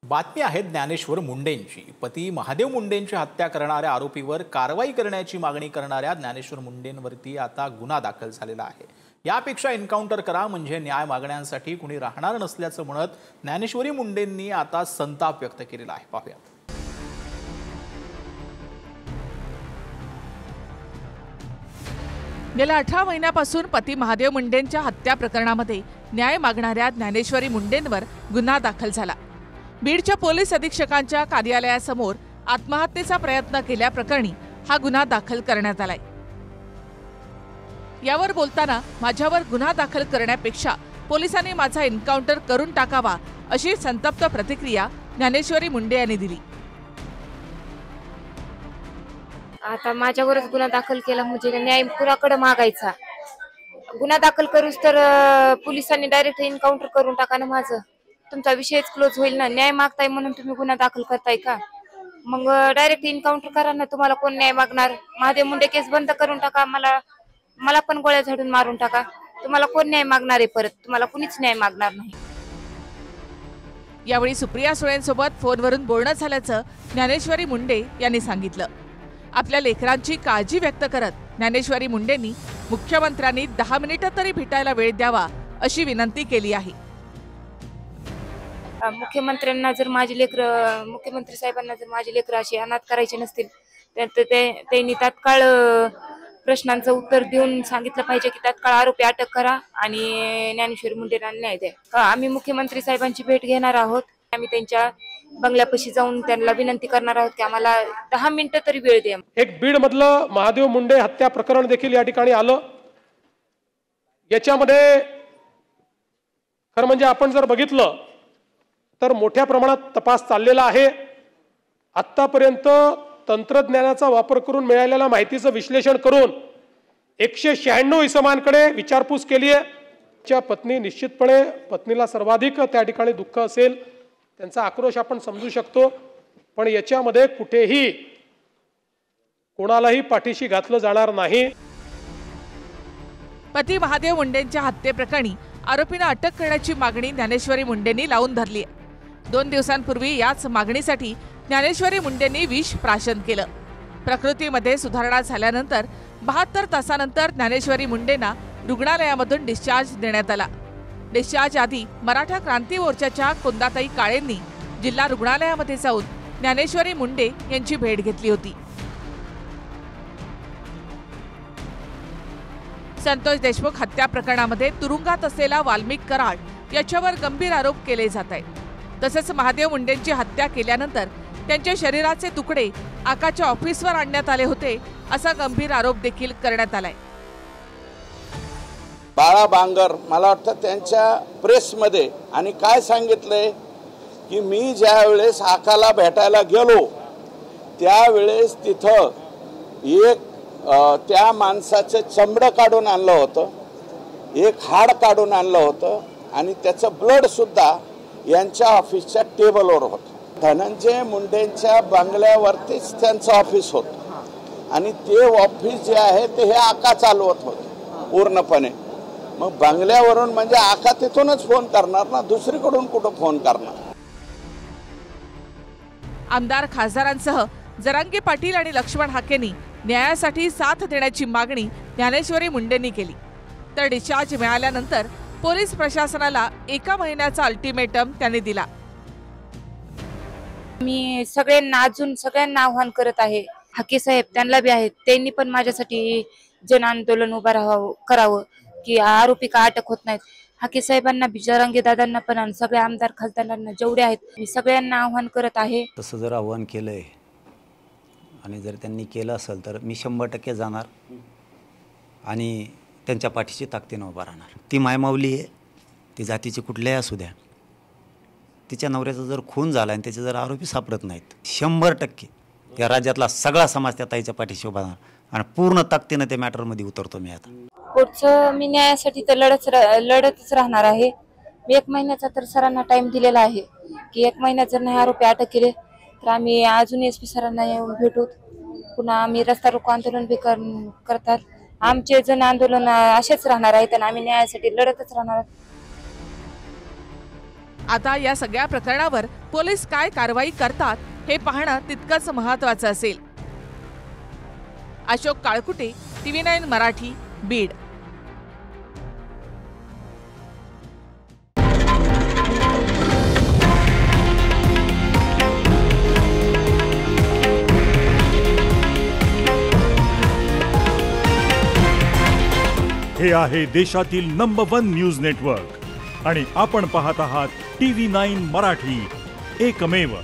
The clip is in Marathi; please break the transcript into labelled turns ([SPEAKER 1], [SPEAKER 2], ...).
[SPEAKER 1] बातमी आहे ज्ञानेश्वर मुंडेंची। पती महादेव मुंडेंची हत्या करणाऱ्या आरोपीवर कारवाई करण्याची मागणी करणाऱ्या ज्ञानेश्वर मुंडेंवरती आता गुन्हा दाखल झालेला आहे। यापेक्षा एन्काउंटर करा म्हणजे न्याय मागण्यासाठी कुणी राहणार नसल्याचं म्हणत ज्ञानेश्वरी मुंडेंनी आता संताप व्यक्त केलेला आहे। पाहूया।
[SPEAKER 2] गेल्या 18 महिन्यापासून पती महादेव मुंडेंच्या हत्या प्रकरणामध्ये न्याय मागणाऱ्या ज्ञानेश्वरी मुंडेंवर गुन्हा दाखल झाला। बीडच्या पोलीस अधीक्षकांच्या कार्यालयासमोर आत्महत्येचा प्रयत्न केल्याप्रकरणी हा गुन्हा दाखल करण्यात आलाय। यावर बोलताना माझ्यावर गुन्हा दाखल करण्यापेक्षा पोलिसांनी माझा एन्काउंटर करून टाकावा अशी संतप्त प्रतिक्रिया ज्ञानेश्वरी मुंडे यांनी दिली।
[SPEAKER 3] आता माझ्यावरच गुन्हा दाखल केला म्हणजे न्याय कुणाकडे मागायचा? गुन्हा दाखल करूस तर पोलिसांनी डायरेक्ट एन्काउंटर करून टाका ना माझं, तुमचा विषयच क्लोज होईल ना। न्याय मागताय म्हणून तुम्ही गुन्हा दाखल करताय का? मग डायरेक्ट एन्काउंटर करा ना। तुम्हाला कोण न्याय मागणार? महादेव मुंडे केस बंद करून टाका, मला पण गोळ्या झाडून मारून टाका। तुम्हाला कोण न्याय मागणार आहे? परत तुम्हाला कुणीच न्याय मागणार नाही।
[SPEAKER 2] यावेळी सुप्रिया सुळेंसोबत फोनवरून बोलणं झाल्याचं ज्ञानेश्वरी मुंडे यांनी सांगितलं। आपल्या लेकरांची काळजी व्यक्त करत ज्ञानेश्वरी मुंडेंनी मुख्यमंत्र्यांनी 10 मिनिटं तरी भेटायला वेळ द्यावा अशी विनंती केली आहे।
[SPEAKER 3] मुख्यमंत्र्यांना जर माझी लेकरं, मुख्यमंत्री साहेबांना जर माझी लेकरं अशी अनाथ करायची नसतील तर त्यांनी तात्काळ प्रश्नांचं उत्तर देऊन सांगितलं पाहिजे की तात्काळ आरोपी अटक करा आणि ज्ञानेश्वरी मुंडेंना न्याय द्या। आम्ही मुख्यमंत्री साहेबांची भेट घेणार आहोत। आम्ही त्यांच्या बंगल्यापाशी जाऊन त्यांना विनंती करणार आहोत की आम्हाला 10 मिनिटं तरी वेळ द्या।
[SPEAKER 4] एक बीड मधलं महादेव मुंडे हत्या प्रकरण देखील या ठिकाणी आलं। याच्यामध्ये खरं म्हणजे आपण जर बघितलं तर मोठ्या प्रमाणात तपास चाललेला आहे। आतापर्यंत तंत्रज्ञानाचा वापर करून मिळालेल्या माहितीचं विश्लेषण करून 196 इसमांकडे विचारपूस केली आहे। त्या पत्नी निश्चितपणे पत्नीला सर्वाधिक त्या ठिकाणी दुःख असेल, त्यांचा आक्रोश आपण समजू शकतो, पण याच्यामध्ये कुठेही कोणालाही पाठीशी घातलं जाणार नाही।
[SPEAKER 2] पती महादेव मुंडेंच्या हत्येप्रकरणी आरोपींना अटक करण्याची मागणी ज्ञानेश्वरी मुंडेंनी लावून धरली आहे। 2 दिवसांपूर्वी याच मागणीसाठी ज्ञानेश्वरी मुंडेंनी विष प्राशन केलं। प्रकृतीमध्ये सुधारणा झाल्यानंतर 72 तासानंतर ज्ञानेश्वरी मुंडेंना रुग्णालयामधून डिस्चार्ज देण्यात आला। डिस्चार्ज आधी मराठा क्रांती मोर्चाच्या कुंदाताई काळेंनी जिल्हा रुग्णालयामध्ये जाऊन ज्ञानेश्वरी मुंडे यांची भेट घेतली होती। संतोष देशमुख हत्या प्रकरणामध्ये तुरुंगात असलेला वाल्मिक कराड याच्यावर गंभीर आरोप केले जात आहेत। तसेच महादेव मुंडेंची हत्या केल्यानंतर त्यांच्या शरीराचे तुकडे आकाच्या ऑफिसवर आणण्यात आले होते असा गंभीर आरोप देखील करण्यात आलाय।
[SPEAKER 5] बाळा बांगर मला वाटतं त्यांच्या प्रेसमध्ये आणि काय सांगितलंय की मी ज्या वेळेस आकाला भेटायला गेलो त्यावेळेस तिथं एक त्या माणसाचं चमडं काढून आणलं होतं, एक हाड काढून आणलं होतं आणि त्याचं ब्लड सुद्धा यांच्या ऑफिसच्या टेबलवर होतं। धनंजय मुंडेंच्या बंगल्यावरतीच त्यांचं ऑफिस होतं आणि ते ऑफिस जे आहे ते हे आका चालवत होते पूर्णपणे। मग बंगल्यावरून म्हणजे आका तिथूनच फोन करणार ना, दुसरीकडून कुठं फोन करणार?
[SPEAKER 2] आमदार खासदारांसह जरांगे पाटील आणि लक्ष्मण हाकेंनी न्यायासाठी साथ देण्याची मागणी ज्ञानेश्वरी मुंडेंनी केली। तर डिस्चार्ज मिळाल्यानंतर पोलीस प्रशासनाला 1 महिन्याचा अल्टिमेटम त्यांनी दिला।
[SPEAKER 3] मी सगळ्यांना आव्हान करत आहे, हाके साहेब त्यांना बी आहेत, त्यांनी पण माझ्यासाठी जन आंदोलन उभं करावं की आरोपी का अटक होत नाहीत। हाके साहेबांना, जरांगे दादांना पण आणि सगळ्या आमदार खासदारांना जेवढे आहेत मी सगळ्यांना आव्हान करत आहे।
[SPEAKER 6] तसं जर आव्हान केलंय आणि जर त्यांनी केलं असेल तर मी 100% जाणार आणि त्यांच्या पाठीशी ताकदीनं उभा राहणार। ती मायमाऊली आहे, ती जातीची कुठल्याही असू द्या, तिच्या नवऱ्याचा जर खून झाला आणि त्याचे जर आरोपी सापडत नाहीत 100% या राज्यातला सगळा समाज त्या ताईच्या पाठीशी उभा राहणार आणि पूर्ण ताकदीनं त्या मॅटरमध्ये उतरतो मी आता।
[SPEAKER 3] पुढचं मी न्यायासाठी तर लढतच राहणार आहे। मी 1 महिन्याचा तर सरांना टाइम दिलेला आहे की 1 महिन्यात जर नाही आरोपी अटक केले तर आम्ही अजून SP सरांना येऊन भेटू, पुन्हा आम्ही रस्ता रोको आंदोलन बी करतात। आमचे जन आंदोलन असेच राहणार आहेत आणि आम्ही न्यायासाठी लढतच राहणार।
[SPEAKER 2] आता या सगळ्या प्रकरणावर पोलीस काय कारवाई करतात हे पाहणं तितकंच महत्त्वाचं असेल. अशोक काळकुटे, TV9 मराठी, बीड.
[SPEAKER 7] हे आहे देशातील नंबर 1 न्यूज नेटवर्क आणि आपण पाहत आहात TV9 मराठी, एकमेव.